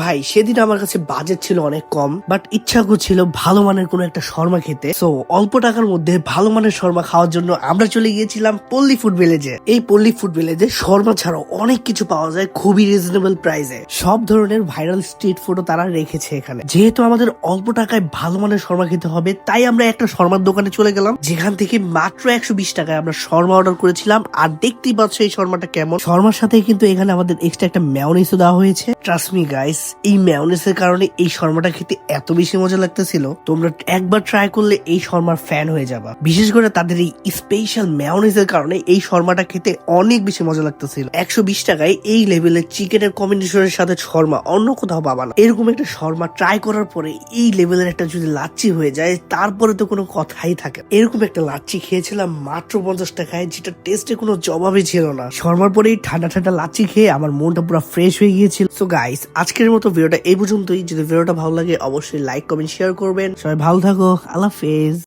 ভাই সেদিন আমার কাছে বাজেট ছিল অনেক কম, বাট ইচ্ছা করছিল ভালো মানের কোনো একটা শর্মা খেতে। সো অল্প টাকার মধ্যে ভালো মানের শর্মা খাওয়ার জন্য আমরা চলে গিয়েছিলাম পল্লী ফুড ভিলেজে। এই পল্লী ফুড ভিলেজে শর্মা ছাড়াও অনেক কিছু পাওয়া যায় খুবই রিজনেবল প্রাইসে। সব ধরনের ভাইরাল স্ট্রিট ফুডও তারা রেখেছে এখানে। যেহেতু আমাদের অল্প টাকায় ভালো মানের শর্মা খেতে হবে, তাই আমরা একটা শর্মার দোকানে চলে গেলাম, যেখান থেকে মাত্র 120 টাকায় আমরা শর্মা অর্ডার করেছিলাম। আর দেখতেই পাচ্ছ এই শর্মাটা কেমন। শর্মার সাথে কিন্তু এখানে আমাদের এক্সট্রা একটা মেয়োনিজও দেওয়া হয়েছে। ট্রাস্ট মি গাইস, এই মেয়োনিজের কারণে এই শর্মাটা খেতে এত বেশি মজা লাগতেছিল, তোমরা একবার ট্রাই করলে এই শর্মার ফ্যান হয়ে যাবা। বিশেষ করে তাদের এই স্পেশাল মেয়োনিজের কারণে এই শর্মাটা খেতে অনেক বেশি মজা লাগতেছিল। 120 টাকায় এই লেভেলের চিকেনের কম্বিনেশনের সাথে শর্মা অন্য কোথাও পাবা না। এরকম একটা শর্মা ট্রাই করার পরে এই লেভেলের একটা যদি লাচ্ছি হয়ে যায়, তারপরে তো কোনো কথাই থাকে। এরকম একটা লাচ্ছি খেয়েছিলাম মাত্র 50 টাকায়, যেটা টেস্টে কোনো জবাবই ছিল না। শর্মার পরে এই ঠান্ডা ঠান্ডা লাচ্ছি খেয়ে আমার মনটা পুরো ফ্রেশ হয়ে গিয়েছিল। সো গাইস, আজকের মতো ভিডিওটা এই পর্যন্তই। যদি ভিডিওটা ভালো লাগে অবশ্যই লাইক কমেন্ট শেয়ার করবেন। সবাই ভালো থাকো, আল্লাহ হাফেজ।